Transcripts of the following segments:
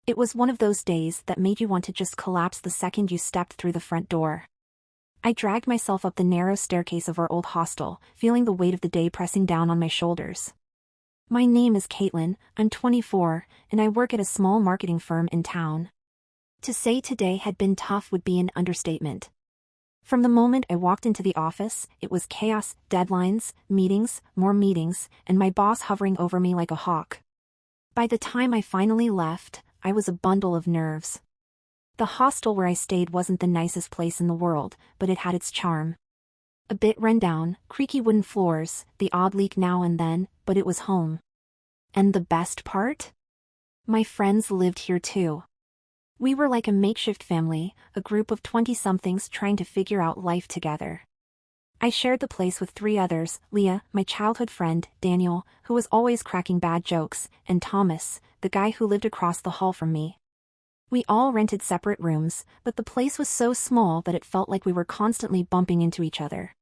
It was one of those days that made you want to just collapse the second you stepped through the front door. I dragged myself up the narrow staircase of our old hostel, feeling the weight of the day pressing down on my shoulders. My name is Caitlin, I'm 24, and I work at a small marketing firm in town. To say today had been tough would be an understatement. From the moment I walked into the office, it was chaos, deadlines, meetings, more meetings, and my boss hovering over me like a hawk. By the time I finally left, I was a bundle of nerves. The hostel where I stayed wasn't the nicest place in the world, but it had its charm. A bit rundown, creaky wooden floors, the odd leak now and then, but it was home. And the best part? My friends lived here too. We were like a makeshift family, a group of 20-somethings trying to figure out life together. I shared the place with 3 others, Leah, my childhood friend, Daniel, who was always cracking bad jokes, and Thomas, the guy who lived across the hall from me. We all rented separate rooms, but the place was so small that it felt like we were constantly bumping into each other.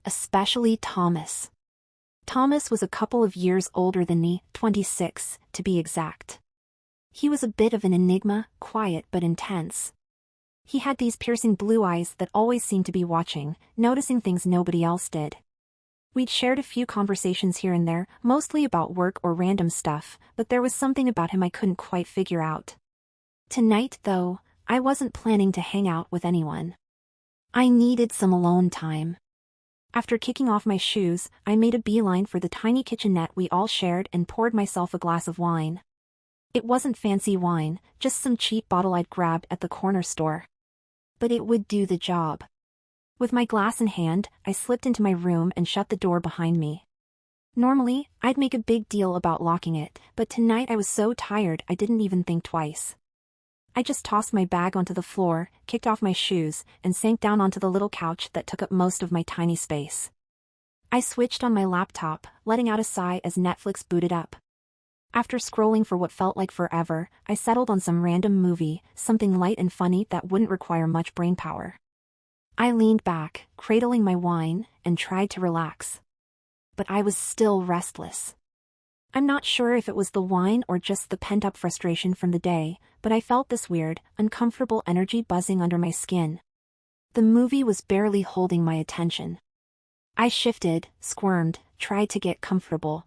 Especially Thomas. Thomas was a couple of years older than me, 26, to be exact. He was a bit of an enigma, quiet but intense. He had these piercing blue eyes that always seemed to be watching, noticing things nobody else did. We'd shared a few conversations here and there, mostly about work or random stuff, but there was something about him I couldn't quite figure out. Tonight, though, I wasn't planning to hang out with anyone. I needed some alone time. After kicking off my shoes, I made a beeline for the tiny kitchenette we all shared and poured myself a glass of wine. It wasn't fancy wine, just some cheap bottle I'd grabbed at the corner store. But it would do the job. With my glass in hand, I slipped into my room and shut the door behind me. Normally, I'd make a big deal about locking it, but tonight I was so tired I didn't even think twice. I just tossed my bag onto the floor, kicked off my shoes, and sank down onto the little couch that took up most of my tiny space. I switched on my laptop, letting out a sigh as Netflix booted up. After scrolling for what felt like forever, I settled on some random movie, something light and funny that wouldn't require much brainpower. I leaned back, cradling my wine, and tried to relax. But I was still restless. I'm not sure if it was the wine or just the pent-up frustration from the day, but I felt this weird, uncomfortable energy buzzing under my skin. The movie was barely holding my attention. I shifted, squirmed, tried to get comfortable.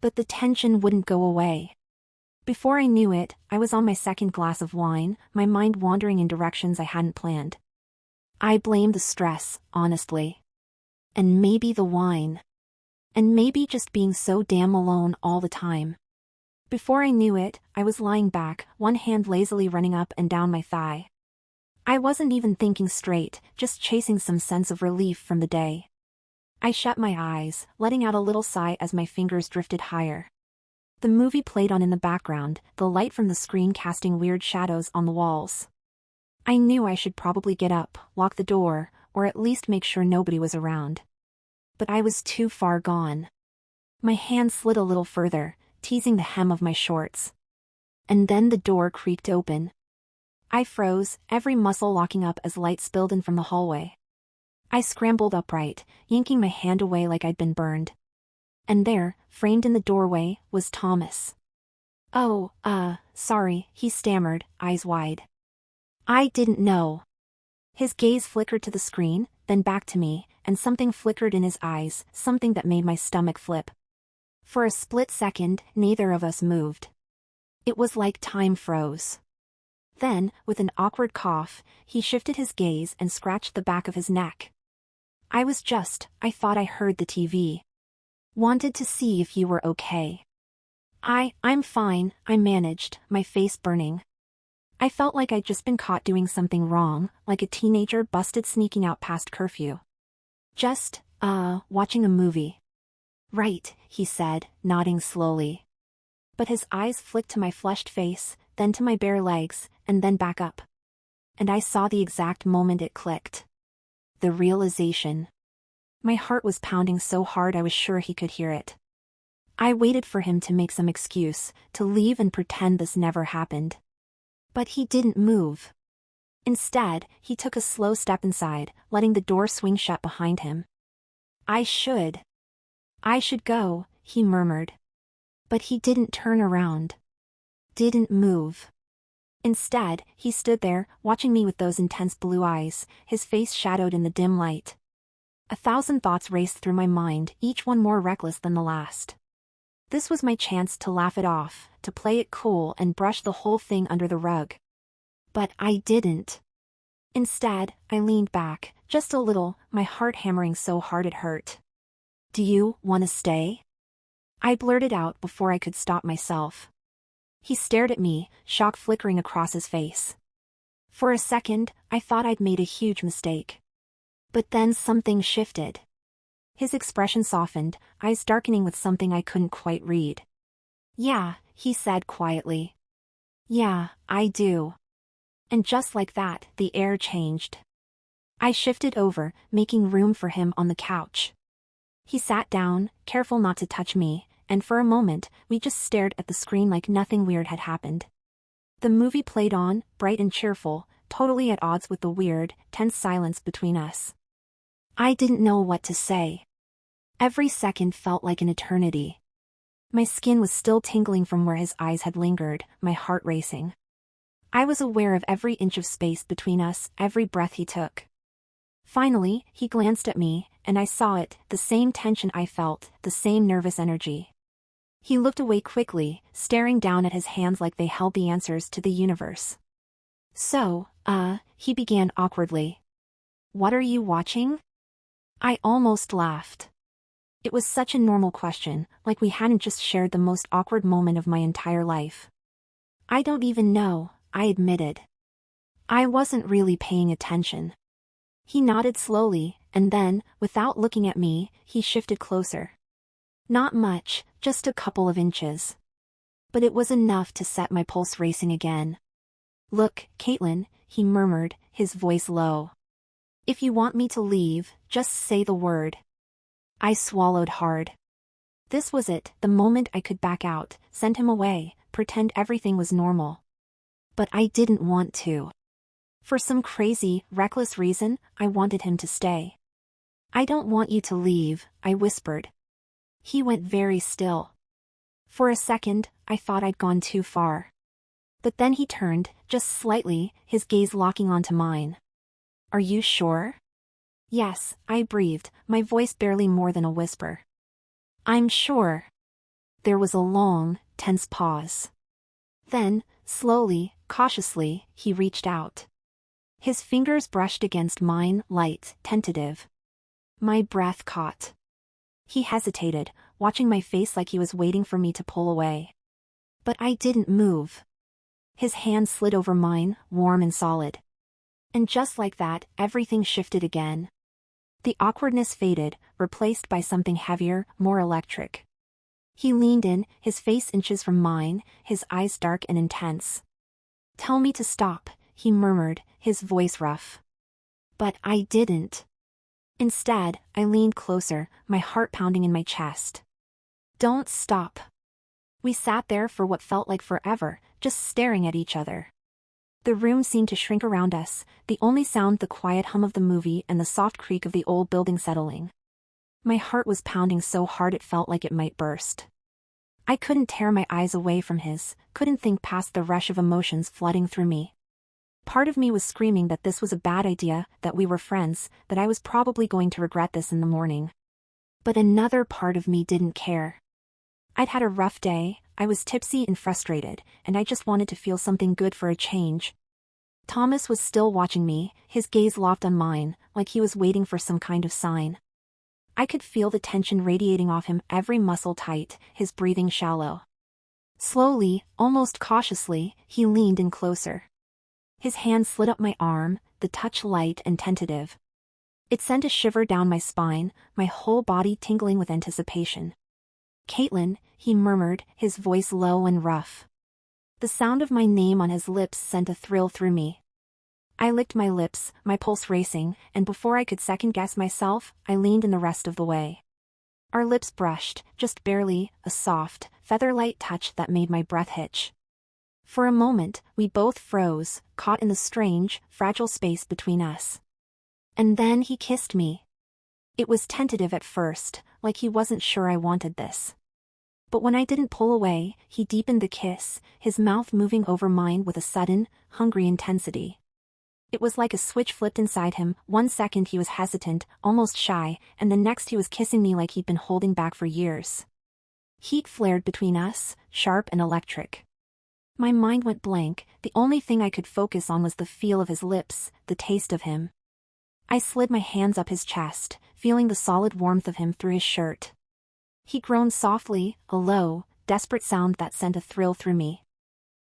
But the tension wouldn't go away. Before I knew it, I was on my second glass of wine, my mind wandering in directions I hadn't planned. I blamed the stress, honestly. And maybe the wine. And maybe just being so damn alone all the time. Before I knew it, I was lying back, one hand lazily running up and down my thigh. I wasn't even thinking straight, just chasing some sense of relief from the day. I shut my eyes, letting out a little sigh as my fingers drifted higher. The movie played on in the background, the light from the screen casting weird shadows on the walls. I knew I should probably get up, lock the door, or at least make sure nobody was around. But I was too far gone. My hand slid a little further, teasing the hem of my shorts. And then the door creaked open. I froze, every muscle locking up as light spilled in from the hallway. I scrambled upright, yanking my hand away like I'd been burned. And there, framed in the doorway, was Thomas. "Oh, sorry," he stammered, eyes wide. "I didn't know." His gaze flickered to the screen, then back to me, and something flickered in his eyes, something that made my stomach flip. For a split second, neither of us moved. It was like time froze. Then, with an awkward cough, he shifted his gaze and scratched the back of his neck. I thought I heard the TV. Wanted to see if you were okay." I'm fine," I managed, my face burning. I felt like I'd just been caught doing something wrong, like a teenager busted sneaking out past curfew. "Just, watching a movie." "Right," he said, nodding slowly. But his eyes flicked to my flushed face, then to my bare legs, and then back up. And I saw the exact moment it clicked. The realization. My heart was pounding so hard I was sure he could hear it. I waited for him to make some excuse, to leave and pretend this never happened. But he didn't move. Instead, he took a slow step inside, letting the door swing shut behind him. I should go," he murmured. But he didn't turn around. Didn't move. Instead, he stood there, watching me with those intense blue eyes, his face shadowed in the dim light. 1,000 thoughts raced through my mind, each one more reckless than the last. This was my chance to laugh it off, to play it cool and brush the whole thing under the rug. But I didn't. Instead, I leaned back, just a little, my heart hammering so hard it hurt. "Do you want to stay?" I blurted out before I could stop myself. He stared at me, shock flickering across his face. For a second, I thought I'd made a huge mistake. But then something shifted. His expression softened, eyes darkening with something I couldn't quite read. "Yeah," he said quietly. "Yeah, I do." And just like that, the air changed. I shifted over, making room for him on the couch. He sat down, careful not to touch me, and for a moment, we just stared at the screen like nothing weird had happened. The movie played on, bright and cheerful, totally at odds with the weird, tense silence between us. I didn't know what to say. Every second felt like an eternity. My skin was still tingling from where his eyes had lingered, my heart racing. I was aware of every inch of space between us, every breath he took. Finally, he glanced at me, and I saw it, the same tension I felt, the same nervous energy. He looked away quickly, staring down at his hands like they held the answers to the universe. "So, he began awkwardly. "What are you watching?" I almost laughed. It was such a normal question, like we hadn't just shared the most awkward moment of my entire life. "I don't even know," I admitted. I wasn't really paying attention. He nodded slowly, and then, without looking at me, he shifted closer. Not much, just a couple of inches. But it was enough to set my pulse racing again. "Look, Caitlin," he murmured, his voice low. "If you want me to leave, just say the word." I swallowed hard. This was it, the moment I could back out, send him away, pretend everything was normal. But I didn't want to. For some crazy, reckless reason, I wanted him to stay. "I don't want you to leave," I whispered. He went very still. For a second, I thought I'd gone too far. But then he turned, just slightly, his gaze locking onto mine. "Are you sure?" "Yes," I breathed, my voice barely more than a whisper. "I'm sure." There was a long, tense pause. Then, slowly, cautiously, he reached out. His fingers brushed against mine, light, tentative. My breath caught. He hesitated, watching my face like he was waiting for me to pull away. But I didn't move. His hand slid over mine, warm and solid. And just like that, everything shifted again. The awkwardness faded, replaced by something heavier, more electric. He leaned in, his face inches from mine, his eyes dark and intense. "Tell me to stop," he murmured, his voice rough. But I didn't. Instead, I leaned closer, my heart pounding in my chest. "Don't stop." We sat there for what felt like forever, just staring at each other. The room seemed to shrink around us, the only sound the quiet hum of the movie and the soft creak of the old building settling. My heart was pounding so hard it felt like it might burst. I couldn't tear my eyes away from his, couldn't think past the rush of emotions flooding through me. Part of me was screaming that this was a bad idea, that we were friends, that I was probably going to regret this in the morning. But another part of me didn't care. I'd had a rough day, I was tipsy and frustrated, and I just wanted to feel something good for a change. Thomas was still watching me, his gaze locked on mine, like he was waiting for some kind of sign. I could feel the tension radiating off him, every muscle tight, his breathing shallow. Slowly, almost cautiously, he leaned in closer. His hand slid up my arm, the touch light and tentative. It sent a shiver down my spine, my whole body tingling with anticipation. "Caitlin," he murmured, his voice low and rough. The sound of my name on his lips sent a thrill through me. I licked my lips, my pulse racing, and before I could second-guess myself, I leaned in the rest of the way. Our lips brushed, just barely, a soft, feather-light touch that made my breath hitch. For a moment, we both froze, caught in the strange, fragile space between us. And then he kissed me. It was tentative at first, like he wasn't sure I wanted this. But when I didn't pull away, he deepened the kiss, his mouth moving over mine with a sudden, hungry intensity. It was like a switch flipped inside him. 1 second he was hesitant, almost shy, and the next he was kissing me like he'd been holding back for years. Heat flared between us, sharp and electric. My mind went blank. The only thing I could focus on was the feel of his lips, the taste of him. I slid my hands up his chest, feeling the solid warmth of him through his shirt. He groaned softly, a low, desperate sound that sent a thrill through me.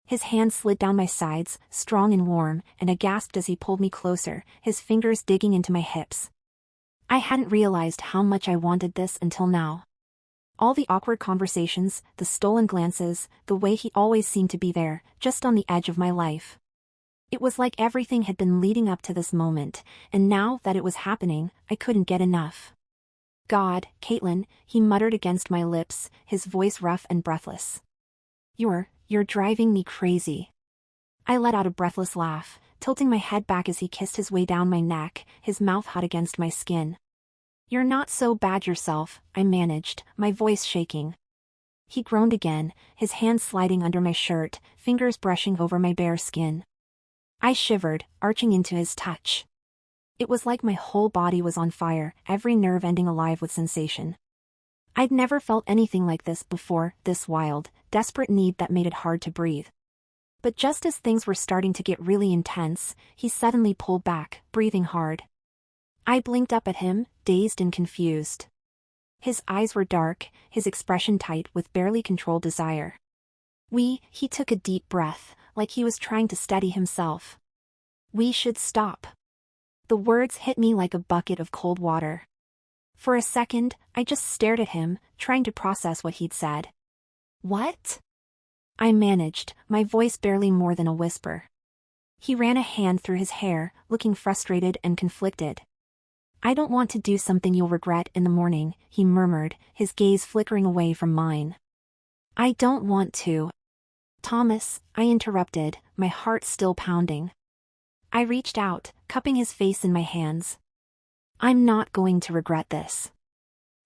His hand slid down my sides, strong and warm, and I gasped as he pulled me closer, his fingers digging into my hips. I hadn't realized how much I wanted this until now. All the awkward conversations, the stolen glances, the way he always seemed to be there, just on the edge of my life. It was like everything had been leading up to this moment, and now that it was happening, I couldn't get enough. God, Caitlin, he muttered against my lips, his voice rough and breathless. You're driving me crazy. I let out a breathless laugh, tilting my head back as he kissed his way down my neck, his mouth hot against my skin. You're not so bad yourself, I managed, my voice shaking. He groaned again, his hands sliding under my shirt, fingers brushing over my bare skin. I shivered, arching into his touch. It was like my whole body was on fire, every nerve ending alive with sensation. I'd never felt anything like this before, this wild, desperate need that made it hard to breathe. But just as things were starting to get really intense, he suddenly pulled back, breathing hard. I blinked up at him, dazed and confused. His eyes were dark, his expression tight with barely controlled desire. He took a deep breath, like he was trying to steady himself. We should stop. The words hit me like a bucket of cold water. For a second, I just stared at him, trying to process what he'd said. What? I managed, my voice barely more than a whisper. He ran a hand through his hair, looking frustrated and conflicted. I don't want to do something you'll regret in the morning, he murmured, his gaze flickering away from mine. I don't want to. Thomas, I interrupted, my heart still pounding. I reached out, cupping his face in my hands. I'm not going to regret this.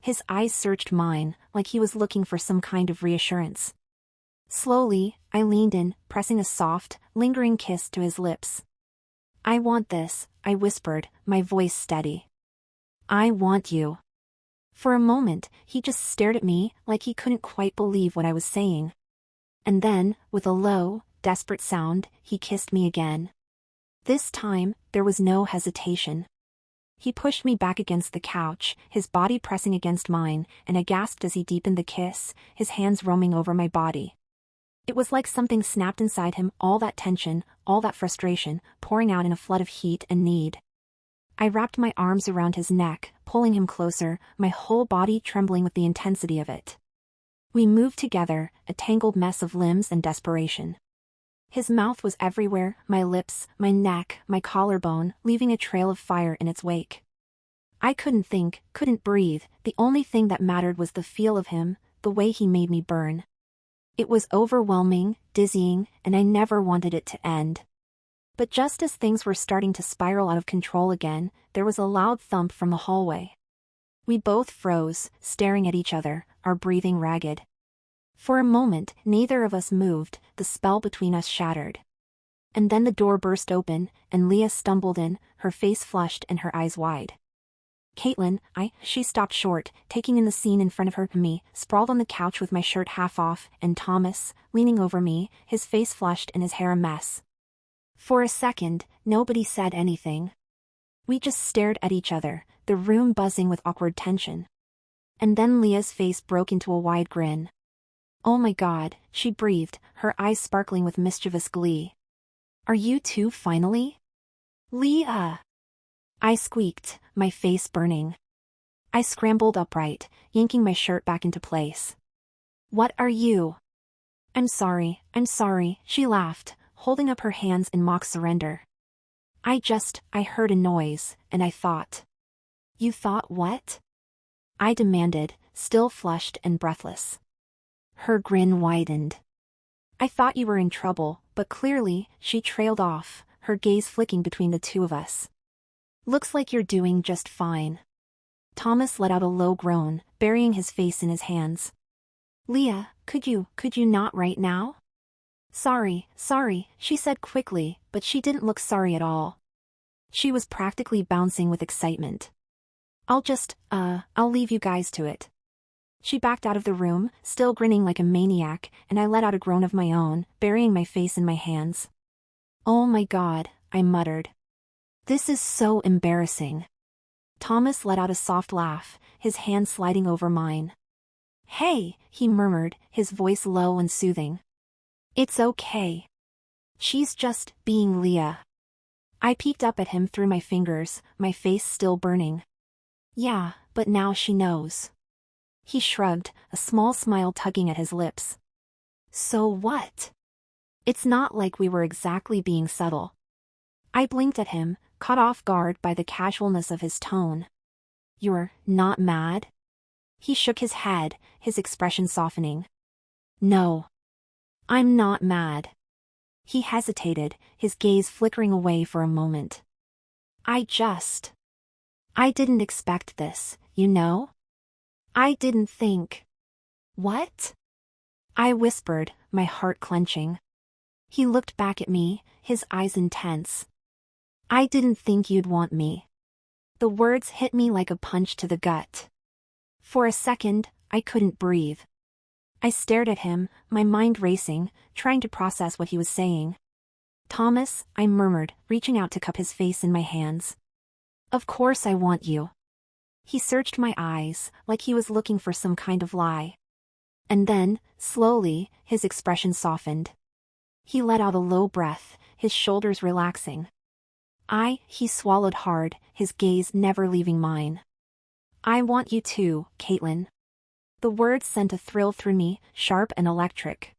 His eyes searched mine, like he was looking for some kind of reassurance. Slowly, I leaned in, pressing a soft, lingering kiss to his lips. I want this, I whispered, my voice steady. I want you. For a moment, he just stared at me, like he couldn't quite believe what I was saying. And then, with a low, desperate sound, he kissed me again. This time, there was no hesitation. He pushed me back against the couch, his body pressing against mine, and I gasped as he deepened the kiss, his hands roaming over my body. It was like something snapped inside him, all that tension, all that frustration, pouring out in a flood of heat and need. I wrapped my arms around his neck, pulling him closer, my whole body trembling with the intensity of it. We moved together, a tangled mess of limbs and desperation. His mouth was everywhere, my lips, my neck, my collarbone, leaving a trail of fire in its wake. I couldn't think, couldn't breathe, the only thing that mattered was the feel of him, the way he made me burn. It was overwhelming, dizzying, and I never wanted it to end. But just as things were starting to spiral out of control again, there was a loud thump from the hallway. We both froze, staring at each other, our breathing ragged. For a moment, neither of us moved, the spell between us shattered. And then the door burst open, and Leah stumbled in, her face flushed and her eyes wide. Caitlin, she stopped short, taking in the scene in front of her, me, sprawled on the couch with my shirt half off, and Thomas, leaning over me, his face flushed and his hair a mess. For a second, nobody said anything. We just stared at each other, the room buzzing with awkward tension. And then Leah's face broke into a wide grin. Oh my God, she breathed, her eyes sparkling with mischievous glee. Are you two finally? Leah! I squeaked, my face burning. I scrambled upright, yanking my shirt back into place. What are you? I'm sorry, she laughed, holding up her hands in mock surrender. I heard a noise, and I thought. You thought what? I demanded, still flushed and breathless. Her grin widened. I thought you were in trouble, but clearly, she trailed off, her gaze flicking between the two of us. Looks like you're doing just fine. Thomas let out a low groan, burying his face in his hands. Leah, could you not right now? Sorry, she said quickly, but she didn't look sorry at all. She was practically bouncing with excitement. I'll leave you guys to it. She backed out of the room, still grinning like a maniac, and I let out a groan of my own, burying my face in my hands. Oh my God, I muttered. This is so embarrassing. Thomas let out a soft laugh, his hand sliding over mine. Hey, he murmured, his voice low and soothing. It's okay. She's just being Leah. I peeked up at him through my fingers, my face still burning. Yeah, but now she knows. He shrugged, a small smile tugging at his lips. So what? It's not like we were exactly being subtle. I blinked at him, caught off guard by the casualness of his tone. You're not mad? He shook his head, his expression softening. No. I'm not mad. He hesitated, his gaze flickering away for a moment. I didn't expect this, you know? I didn't think. What? I whispered, my heart clenching. He looked back at me, his eyes intense. I didn't think you'd want me. The words hit me like a punch to the gut. For a second, I couldn't breathe. I stared at him, my mind racing, trying to process what he was saying. Thomas, I murmured, reaching out to cup his face in my hands. Of course I want you. He searched my eyes, like he was looking for some kind of lie. And then, slowly, his expression softened. He let out a low breath, his shoulders relaxing. He swallowed hard, his gaze never leaving mine. I want you too, Caitlin. The words sent a thrill through me, sharp and electric.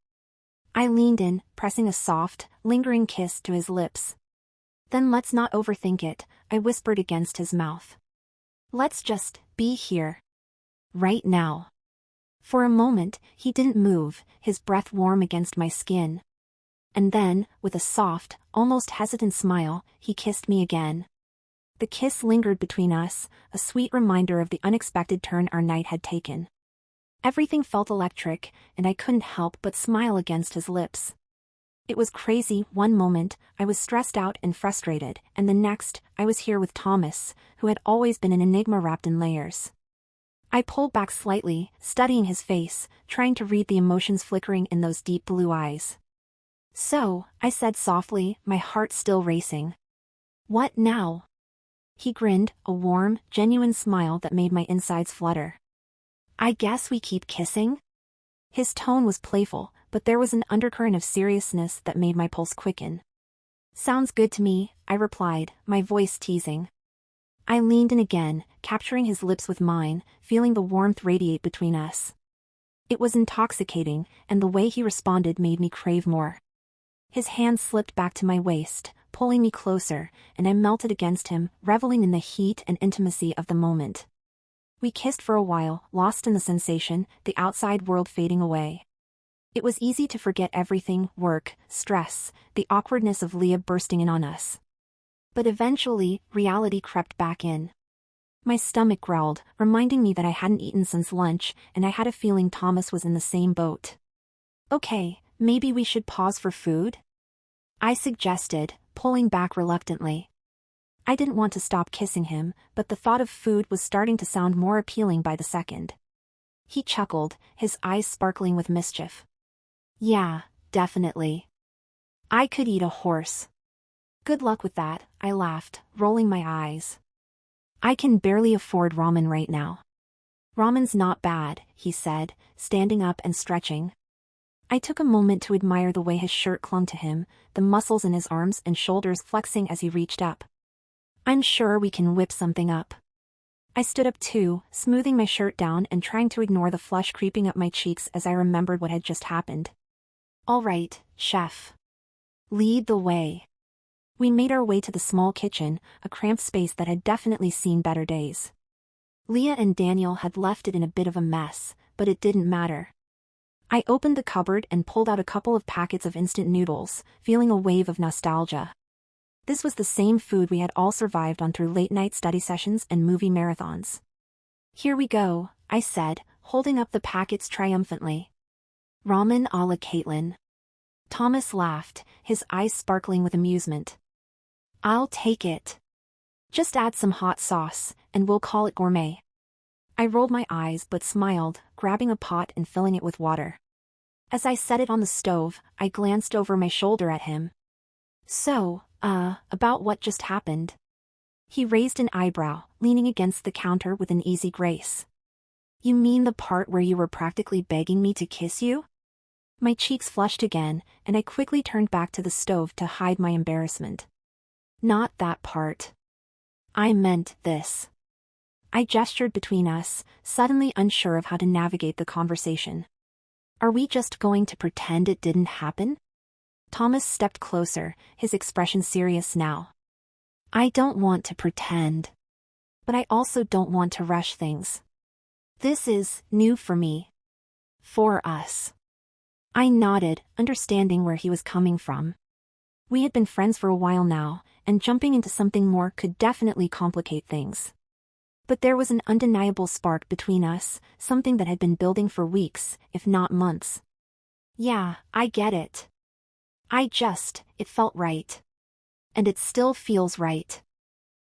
I leaned in, pressing a soft, lingering kiss to his lips. Then let's not overthink it, I whispered against his mouth. Let's just be here. Right now. For a moment, he didn't move, his breath warm against my skin. And then, with a soft, almost hesitant smile, he kissed me again. The kiss lingered between us, a sweet reminder of the unexpected turn our night had taken. Everything felt electric, and I couldn't help but smile against his lips. It was crazy. One moment, I was stressed out and frustrated, and the next, I was here with Thomas, who had always been an enigma wrapped in layers. I pulled back slightly, studying his face, trying to read the emotions flickering in those deep blue eyes. So, I said softly, my heart still racing. What now? He grinned, a warm, genuine smile that made my insides flutter. I guess we keep kissing? His tone was playful, but there was an undercurrent of seriousness that made my pulse quicken. Sounds good to me, I replied, my voice teasing. I leaned in again, capturing his lips with mine, feeling the warmth radiate between us. It was intoxicating, and the way he responded made me crave more. His hand slipped back to my waist, pulling me closer, and I melted against him, reveling in the heat and intimacy of the moment. We kissed for a while, lost in the sensation, the outside world fading away. It was easy to forget everything, work, stress, the awkwardness of Leah bursting in on us. But eventually, reality crept back in. My stomach growled, reminding me that I hadn't eaten since lunch, and I had a feeling Thomas was in the same boat. Okay, maybe we should pause for food? I suggested, pulling back reluctantly. I didn't want to stop kissing him, but the thought of food was starting to sound more appealing by the second. He chuckled, his eyes sparkling with mischief. Yeah, definitely. I could eat a horse. Good luck with that, I laughed, rolling my eyes. I can barely afford ramen right now. Ramen's not bad, he said, standing up and stretching. I took a moment to admire the way his shirt clung to him, the muscles in his arms and shoulders flexing as he reached up. I'm sure we can whip something up. I stood up too, smoothing my shirt down and trying to ignore the flush creeping up my cheeks as I remembered what had just happened. All right, chef. Lead the way. We made our way to the small kitchen, a cramped space that had definitely seen better days. Leah and Daniel had left it in a bit of a mess, but it didn't matter. I opened the cupboard and pulled out a couple of packets of instant noodles, feeling a wave of nostalgia. This was the same food we had all survived on through late-night study sessions and movie marathons. Here we go, I said, holding up the packets triumphantly. Ramen a la Caitlin. Thomas laughed, his eyes sparkling with amusement. I'll take it. Just add some hot sauce, and we'll call it gourmet. I rolled my eyes but smiled, grabbing a pot and filling it with water. As I set it on the stove, I glanced over my shoulder at him. So, about what just happened? He raised an eyebrow, leaning against the counter with an easy grace. You mean the part where you were practically begging me to kiss you? My cheeks flushed again, and I quickly turned back to the stove to hide my embarrassment. Not that part. I meant this. I gestured between us, suddenly unsure of how to navigate the conversation. Are we just going to pretend it didn't happen? Thomas stepped closer, his expression serious now. I don't want to pretend. But I also don't want to rush things. This is new for me. For us. I nodded, understanding where he was coming from. We had been friends for a while now, and jumping into something more could definitely complicate things. But there was an undeniable spark between us, something that had been building for weeks, if not months. Yeah, I get it. It felt right. And it still feels right.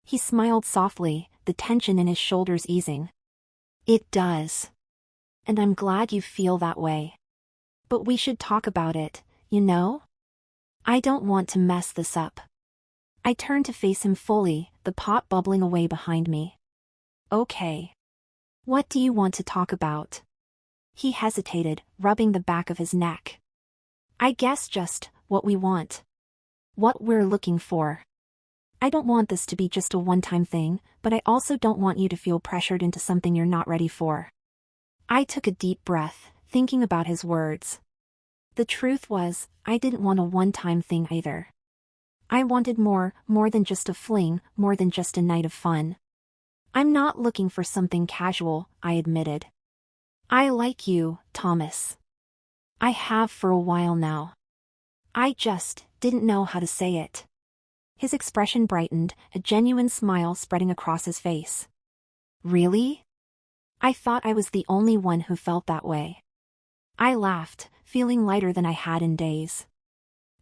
He smiled softly, the tension in his shoulders easing. It does. And I'm glad you feel that way. But we should talk about it, you know? I don't want to mess this up. I turned to face him fully, the pot bubbling away behind me. Okay. What do you want to talk about? He hesitated, rubbing the back of his neck. I guess just what we want. What we're looking for. I don't want this to be just a one-time thing, but I also don't want you to feel pressured into something you're not ready for. I took a deep breath, thinking about his words. The truth was, I didn't want a one-time thing either. I wanted more than just a fling, more than just a night of fun. I'm not looking for something casual, I admitted. I like you, Thomas. I have for a while now. I just didn't know how to say it. His expression brightened, a genuine smile spreading across his face. Really? I thought I was the only one who felt that way. I laughed, feeling lighter than I had in days.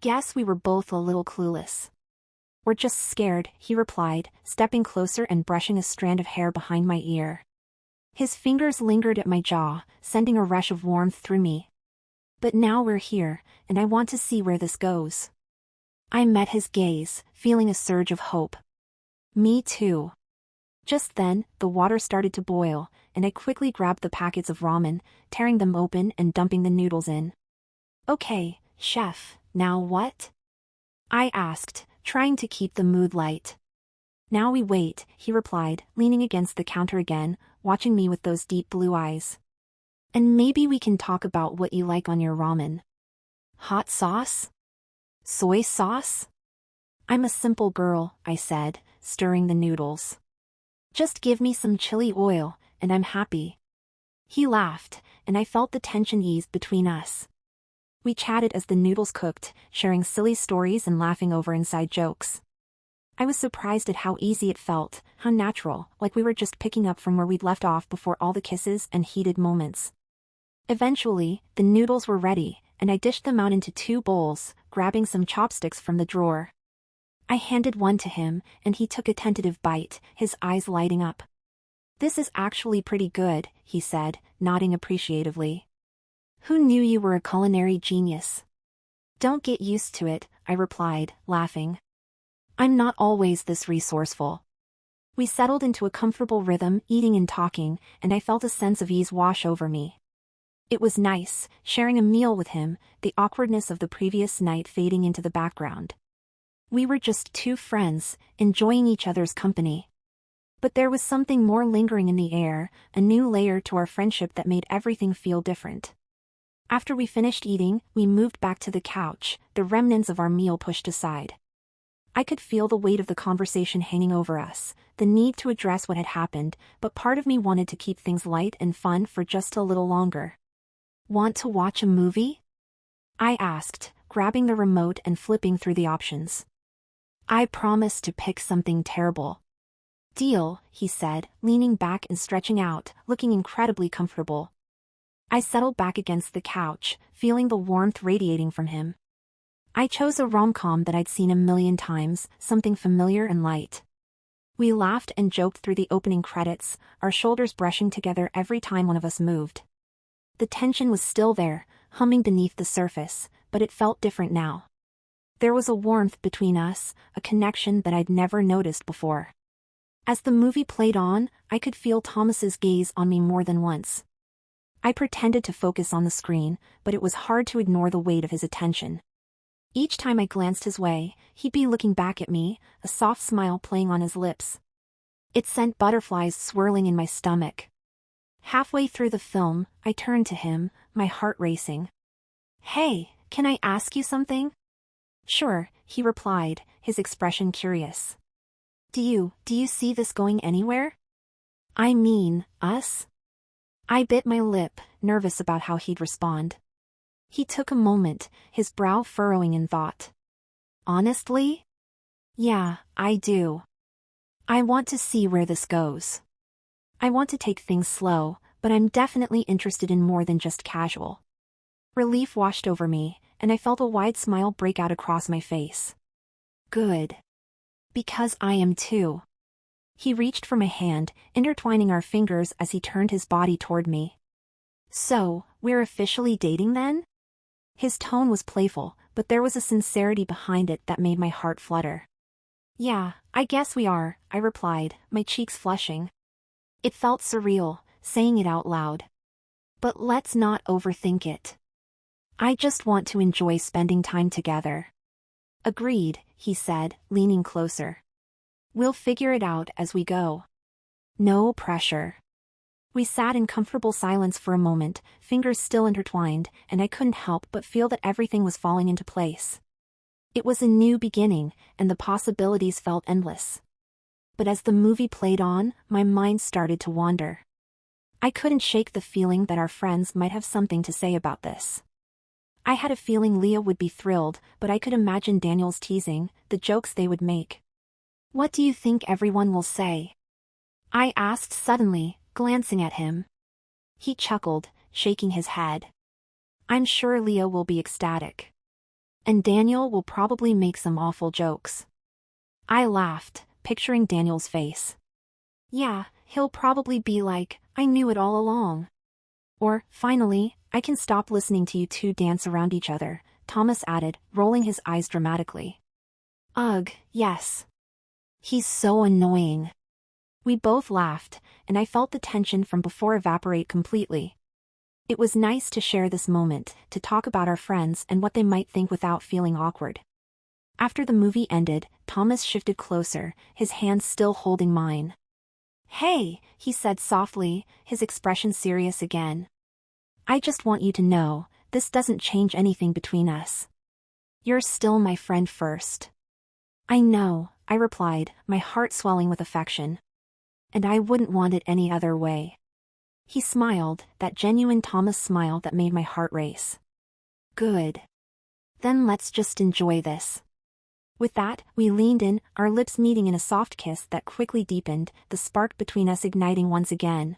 Guess we were both a little clueless. We're just scared, he replied, stepping closer and brushing a strand of hair behind my ear. His fingers lingered at my jaw, sending a rush of warmth through me. But now we're here, and I want to see where this goes. I met his gaze, feeling a surge of hope. Me too. Just then, the water started to boil, and I quickly grabbed the packets of ramen, tearing them open and dumping the noodles in. Okay, chef, now what? I asked, trying to keep the mood light. Now we wait, he replied, leaning against the counter again, watching me with those deep blue eyes. And maybe we can talk about what you like on your ramen. Hot sauce? Soy sauce? I'm a simple girl, I said, stirring the noodles. Just give me some chili oil, and I'm happy. He laughed, and I felt the tension ease between us. We chatted as the noodles cooked, sharing silly stories and laughing over inside jokes. I was surprised at how easy it felt, how natural, like we were just picking up from where we'd left off before all the kisses and heated moments. Eventually, the noodles were ready, and I dished them out into 2 bowls, grabbing some chopsticks from the drawer. I handed one to him, and he took a tentative bite, his eyes lighting up. This is actually pretty good, he said, nodding appreciatively. Who knew you were a culinary genius? Don't get used to it, I replied, laughing. I'm not always this resourceful. We settled into a comfortable rhythm, eating and talking, and I felt a sense of ease wash over me. It was nice, sharing a meal with him, the awkwardness of the previous night fading into the background. We were just 2 friends, enjoying each other's company. But there was something more lingering in the air, a new layer to our friendship that made everything feel different. After we finished eating, we moved back to the couch, the remnants of our meal pushed aside. I could feel the weight of the conversation hanging over us, the need to address what had happened, but part of me wanted to keep things light and fun for just a little longer. Want to watch a movie? I asked, grabbing the remote and flipping through the options. I promised to pick something terrible. Deal, he said, leaning back and stretching out, looking incredibly comfortable. I settled back against the couch, feeling the warmth radiating from him. I chose a rom-com that I'd seen a million times, something familiar and light. We laughed and joked through the opening credits, our shoulders brushing together every time one of us moved. The tension was still there, humming beneath the surface, but it felt different now. There was a warmth between us, a connection that I'd never noticed before. As the movie played on, I could feel Thomas's gaze on me more than once. I pretended to focus on the screen, but it was hard to ignore the weight of his attention. Each time I glanced his way, he'd be looking back at me, a soft smile playing on his lips. It sent butterflies swirling in my stomach. Halfway through the film, I turned to him, my heart racing. "Hey, can I ask you something?" "Sure," he replied, his expression curious. Do you see this going anywhere?" "I mean, us?" I bit my lip, nervous about how he'd respond. He took a moment, his brow furrowing in thought. "Honestly? Yeah, I do. I want to see where this goes. I want to take things slow, but I'm definitely interested in more than just casual." Relief washed over me, and I felt a wide smile break out across my face. "Good. Because I am too." He reached for my hand, intertwining our fingers as he turned his body toward me. "So, we're officially dating then?" His tone was playful, but there was a sincerity behind it that made my heart flutter. "Yeah, I guess we are," I replied, my cheeks flushing. It felt surreal, saying it out loud. "But let's not overthink it. I just want to enjoy spending time together." "Agreed," he said, leaning closer. "We'll figure it out as we go. No pressure." We sat in comfortable silence for a moment, fingers still intertwined, and I couldn't help but feel that everything was falling into place. It was a new beginning, and the possibilities felt endless. But as the movie played on, my mind started to wander. I couldn't shake the feeling that our friends might have something to say about this. I had a feeling Leah would be thrilled, but I could imagine Daniel's teasing, the jokes they would make. "What do you think everyone will say?" I asked suddenly, glancing at him. He chuckled, shaking his head. "I'm sure Leah will be ecstatic. And Daniel will probably make some awful jokes." I laughed, picturing Daniel's face. "Yeah, he'll probably be like, 'I knew it all along.' Or, 'Finally, I can stop listening to you two dance around each other,'" Thomas added, rolling his eyes dramatically. "Ugh, yes. He's so annoying." We both laughed, and I felt the tension from before evaporate completely. It was nice to share this moment, to talk about our friends and what they might think without feeling awkward. After the movie ended, Thomas shifted closer, his hand still holding mine. "Hey," he said softly, his expression serious again. "I just want you to know, this doesn't change anything between us. You're still my friend first." "I know," I replied, my heart swelling with affection. "And I wouldn't want it any other way." He smiled, that genuine Thomas smile that made my heart race. "Good. Then let's just enjoy this." With that, we leaned in, our lips meeting in a soft kiss that quickly deepened, the spark between us igniting once again.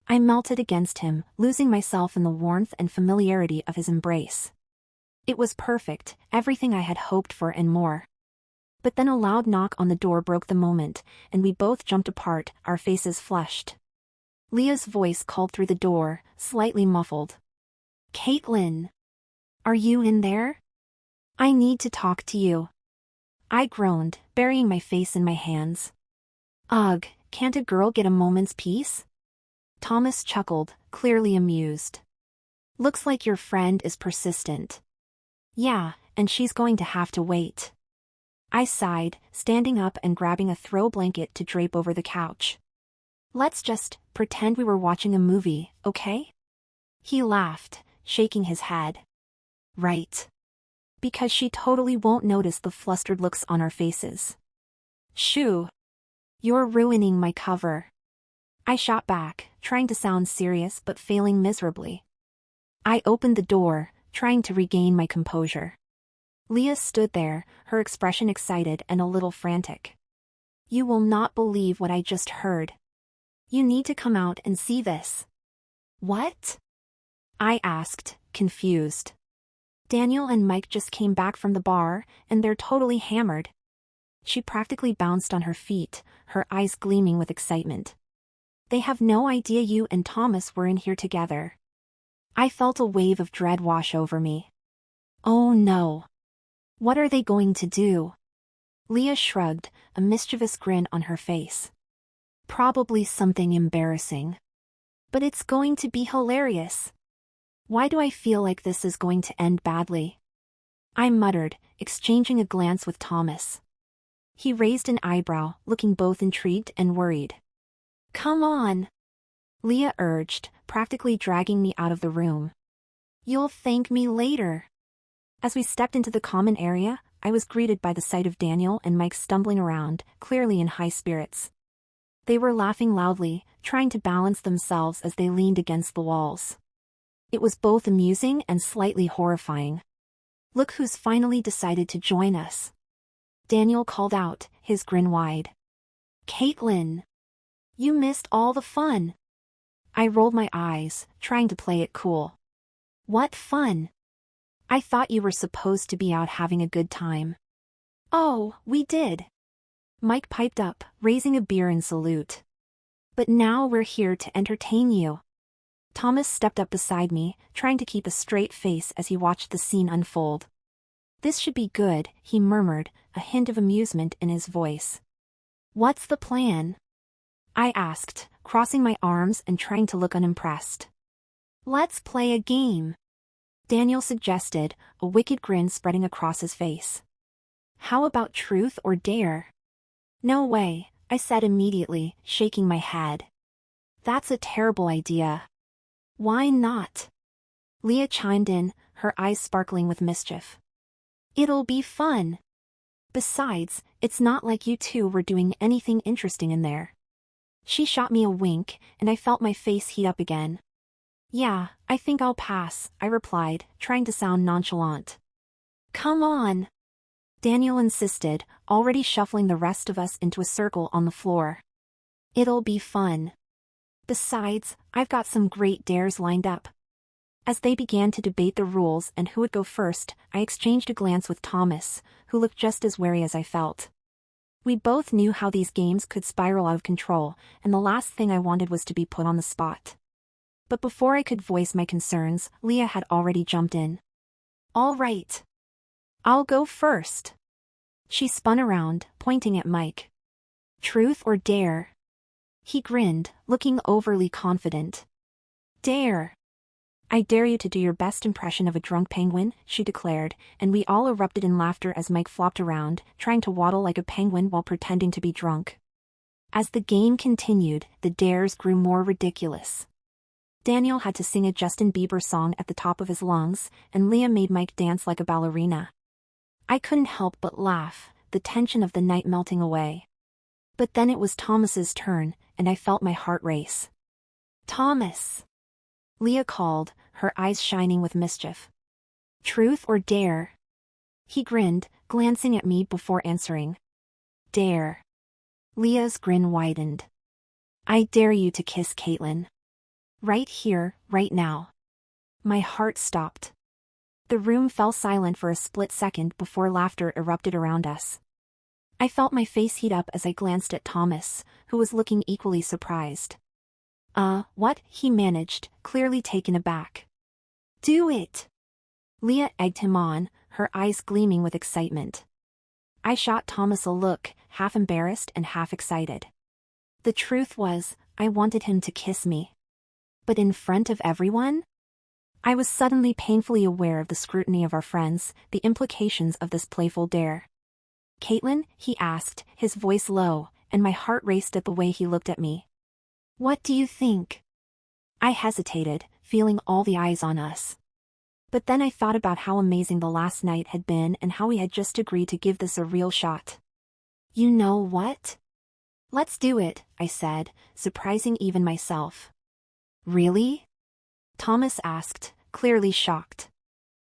I melted against him, losing myself in the warmth and familiarity of his embrace. It was perfect, everything I had hoped for and more. But then a loud knock on the door broke the moment, and we both jumped apart, our faces flushed. Leah's voice called through the door, slightly muffled. "Caitlin! Are you in there? I need to talk to you." I groaned, burying my face in my hands. "Ugh, can't a girl get a moment's peace?" Thomas chuckled, clearly amused. "Looks like your friend is persistent." "Yeah, and she's going to have to wait." I sighed, standing up and grabbing a throw blanket to drape over the couch. "Let's just pretend we were watching a movie, okay?" He laughed, shaking his head. "Right. Because she totally won't notice the flustered looks on our faces." "Shoo! You're ruining my cover." I shot back, trying to sound serious but failing miserably. I opened the door, trying to regain my composure. Leah stood there, her expression excited and a little frantic. "You will not believe what I just heard. You need to come out and see this." "What?" I asked, confused. Daniel and Mike just came back from the bar, and they're totally hammered. She practically bounced on her feet, her eyes gleaming with excitement. They have no idea you and Thomas were in here together. I felt a wave of dread wash over me. Oh no. What are they going to do? Leah shrugged, a mischievous grin on her face. Probably something embarrassing. But it's going to be hilarious. Why do I feel like this is going to end badly? I muttered, exchanging a glance with Thomas. He raised an eyebrow, looking both intrigued and worried. Come on, Leah urged, practically dragging me out of the room. You'll thank me later. As we stepped into the common area, I was greeted by the sight of Daniel and Mike stumbling around, clearly in high spirits. They were laughing loudly, trying to balance themselves as they leaned against the walls. It was both amusing and slightly horrifying. Look who's finally decided to join us. Daniel called out, his grin wide. Caitlin! You missed all the fun. I rolled my eyes, trying to play it cool. What fun? I thought you were supposed to be out having a good time. Oh, we did. Mike piped up, raising a beer in salute. But now we're here to entertain you. Thomas stepped up beside me, trying to keep a straight face as he watched the scene unfold. This should be good, he murmured, a hint of amusement in his voice. What's the plan? I asked, crossing my arms and trying to look unimpressed. Let's play a game, Daniel suggested, a wicked grin spreading across his face. How about truth or dare? No way, I said immediately, shaking my head. That's a terrible idea. Why not? Leah chimed in, her eyes sparkling with mischief. It'll be fun. Besides, it's not like you two were doing anything interesting in there. She shot me a wink, and I felt my face heat up again. Yeah, I think I'll pass, I replied, trying to sound nonchalant. Come on, Daniel insisted, already shuffling the rest of us into a circle on the floor. It'll be fun. Besides, I've got some great dares lined up. As they began to debate the rules and who would go first, I exchanged a glance with Thomas, who looked just as wary as I felt. We both knew how these games could spiral out of control, and the last thing I wanted was to be put on the spot. But before I could voice my concerns, Leah had already jumped in. All right. I'll go first. She spun around, pointing at Mike. Truth or dare? He grinned, looking overly confident. Dare. I dare you to do your best impression of a drunk penguin, she declared, and we all erupted in laughter as Mike flopped around, trying to waddle like a penguin while pretending to be drunk. As the game continued, the dares grew more ridiculous. Daniel had to sing a Justin Bieber song at the top of his lungs, and Leah made Mike dance like a ballerina. I couldn't help but laugh, the tension of the night melting away. But then it was Thomas's turn, and I felt my heart race. Thomas! Leah called, her eyes shining with mischief. Truth or dare? He grinned, glancing at me before answering. Dare. Leah's grin widened. I dare you to kiss Caitlin. Right here, right now. My heart stopped. The room fell silent for a split second before laughter erupted around us. I felt my face heat up as I glanced at Thomas, who was looking equally surprised. What? He managed, clearly taken aback. Do it! Leah egged him on, her eyes gleaming with excitement. I shot Thomas a look, half embarrassed and half excited. The truth was, I wanted him to kiss me. But in front of everyone? I was suddenly painfully aware of the scrutiny of our friends, the implications of this playful dare. Caitlin, he asked, his voice low, and my heart raced at the way he looked at me. What do you think? I hesitated, feeling all the eyes on us. But then I thought about how amazing the last night had been and how we had just agreed to give this a real shot. You know what? Let's do it, I said, surprising even myself. Really? Thomas asked, clearly shocked.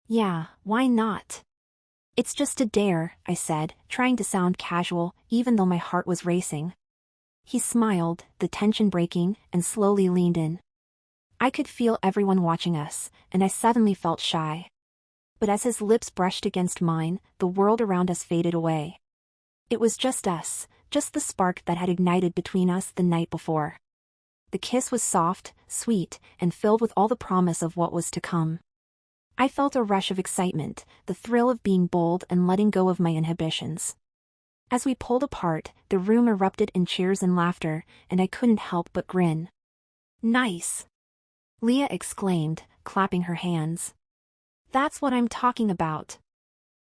Yeah, why not? It's just a dare, I said, trying to sound casual, even though my heart was racing. He smiled, the tension breaking, and slowly leaned in. I could feel everyone watching us, and I suddenly felt shy. But as his lips brushed against mine, the world around us faded away. It was just us, just the spark that had ignited between us the night before. The kiss was soft, sweet, and filled with all the promise of what was to come. I felt a rush of excitement, the thrill of being bold and letting go of my inhibitions. As we pulled apart, the room erupted in cheers and laughter, and I couldn't help but grin. "Nice!" Leah exclaimed, clapping her hands. "That's what I'm talking about."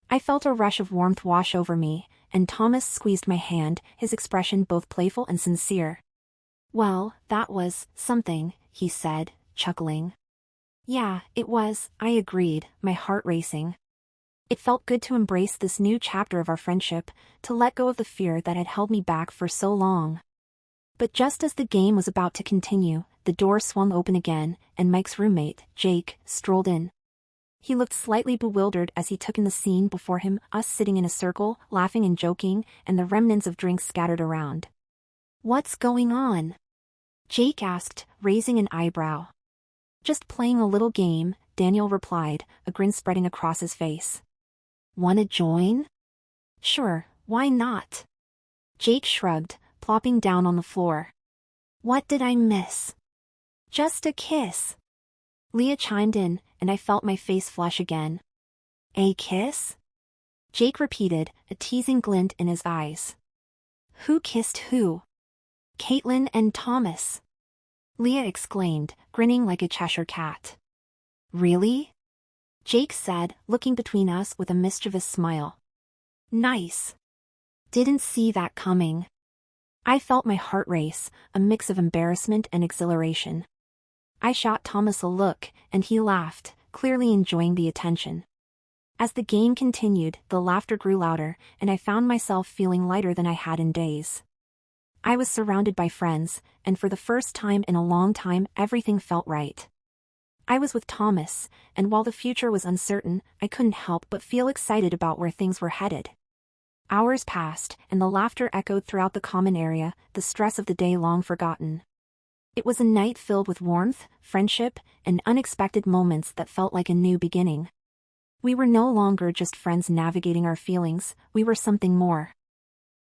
I felt a rush of warmth wash over me, and Thomas squeezed my hand, his expression both playful and sincere. "Well, that was something," he said, chuckling. "Yeah, it was," I agreed, my heart racing. It felt good to embrace this new chapter of our friendship, to let go of the fear that had held me back for so long. But just as the game was about to continue, the door swung open again, and Mike's roommate, Jake, strolled in. He looked slightly bewildered as he took in the scene before him, us sitting in a circle, laughing and joking, and the remnants of drinks scattered around. "What's going on?" Jake asked, raising an eyebrow. "Just playing a little game," Daniel replied, a grin spreading across his face. "Wanna join?" "Sure, why not?" Jake shrugged, plopping down on the floor. "What did I miss?" "Just a kiss." Leah chimed in, and I felt my face flush again. "A kiss?" Jake repeated, a teasing glint in his eyes. "Who kissed who?" "Caitlin and Thomas," Leah exclaimed, grinning like a Cheshire cat. "Really?" Jake said, looking between us with a mischievous smile. "Nice. Didn't see that coming." I felt my heart race, a mix of embarrassment and exhilaration. I shot Thomas a look, and he laughed, clearly enjoying the attention. As the game continued, the laughter grew louder, and I found myself feeling lighter than I had in days. I was surrounded by friends, and for the first time in a long time everything felt right. I was with Thomas, and while the future was uncertain, I couldn't help but feel excited about where things were headed. Hours passed, and the laughter echoed throughout the common area, the stress of the day long forgotten. It was a night filled with warmth, friendship, and unexpected moments that felt like a new beginning. We were no longer just friends navigating our feelings, we were something more.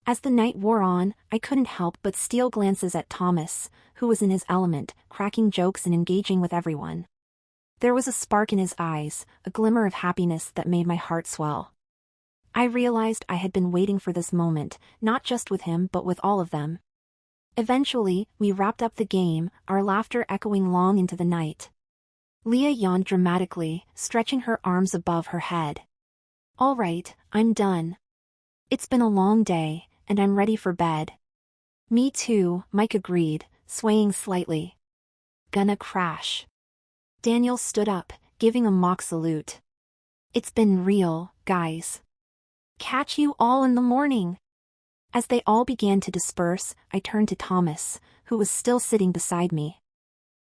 As the night wore on, I couldn't help but steal glances at Thomas, who was in his element, cracking jokes and engaging with everyone. There was a spark in his eyes, a glimmer of happiness that made my heart swell. I realized I had been waiting for this moment, not just with him but with all of them. Eventually, we wrapped up the game, our laughter echoing long into the night. Leah yawned dramatically, stretching her arms above her head. "All right, I'm done. It's been a long day, and I'm ready for bed." "Me too," Mike agreed, swaying slightly. "Gonna crash." Daniel stood up, giving a mock salute. "It's been real, guys. Catch you all in the morning." As they all began to disperse, I turned to Thomas, who was still sitting beside me.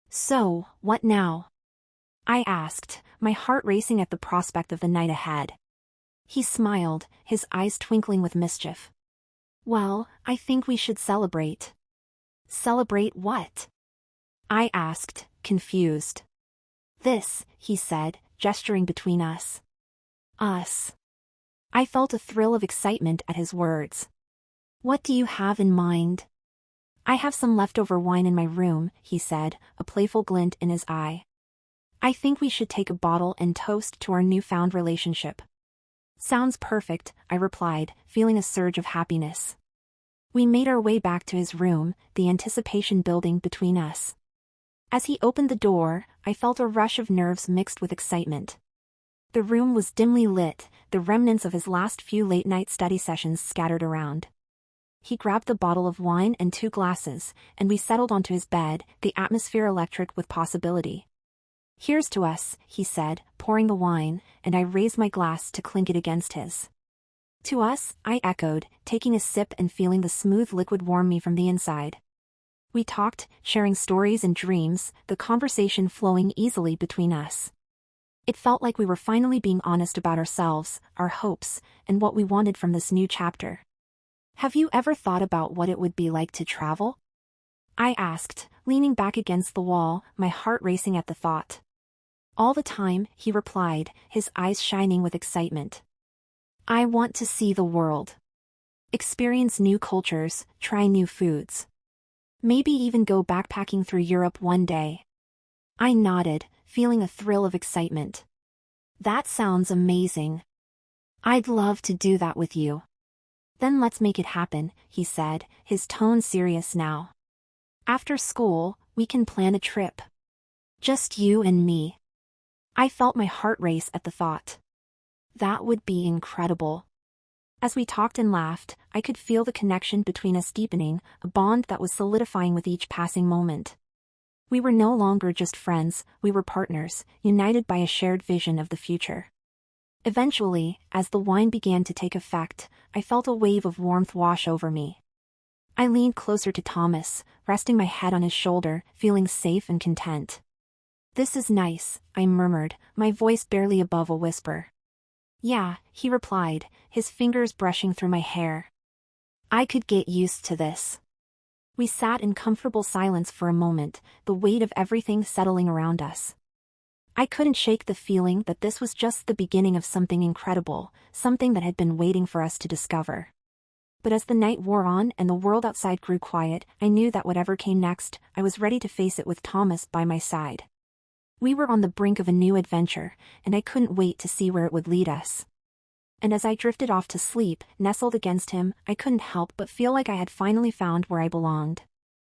"So, what now?" I asked, my heart racing at the prospect of the night ahead. He smiled, his eyes twinkling with mischief. "Well, I think we should celebrate." "Celebrate what?" I asked, confused. "This," he said, gesturing between us. "Us." I felt a thrill of excitement at his words. "What do you have in mind?" "I have some leftover wine in my room," he said, a playful glint in his eye. "I think we should take a bottle and toast to our newfound relationship." "Sounds perfect," I replied, feeling a surge of happiness. We made our way back to his room, the anticipation building between us. As he opened the door, I felt a rush of nerves mixed with excitement. The room was dimly lit, the remnants of his last few late-night study sessions scattered around. He grabbed the bottle of wine and 2 glasses, and we settled onto his bed, the atmosphere electric with possibility. "Here's to us," he said, pouring the wine, and I raised my glass to clink it against his. "To us," I echoed, taking a sip and feeling the smooth liquid warm me from the inside. We talked, sharing stories and dreams, the conversation flowing easily between us. It felt like we were finally being honest about ourselves, our hopes, and what we wanted from this new chapter. "Have you ever thought about what it would be like to travel?" I asked, leaning back against the wall, my heart racing at the thought. All the time, he replied, his eyes shining with excitement. I want to see the world. Experience new cultures, try new foods. Maybe even go backpacking through Europe one day. I nodded, feeling a thrill of excitement. That sounds amazing. I'd love to do that with you. Then let's make it happen, he said, his tone serious now. After school, we can plan a trip. Just you and me. I felt my heart race at the thought. That would be incredible. As we talked and laughed, I could feel the connection between us deepening, a bond that was solidifying with each passing moment. We were no longer just friends, we were partners, united by a shared vision of the future. Eventually, as the wine began to take effect, I felt a wave of warmth wash over me. I leaned closer to Thomas, resting my head on his shoulder, feeling safe and content. This is nice, I murmured, my voice barely above a whisper. Yeah, he replied, his fingers brushing through my hair. I could get used to this. We sat in comfortable silence for a moment, the weight of everything settling around us. I couldn't shake the feeling that this was just the beginning of something incredible, something that had been waiting for us to discover. But as the night wore on and the world outside grew quiet, I knew that whatever came next, I was ready to face it with Thomas by my side. We were on the brink of a new adventure, and I couldn't wait to see where it would lead us. And as I drifted off to sleep, nestled against him, I couldn't help but feel like I had finally found where I belonged.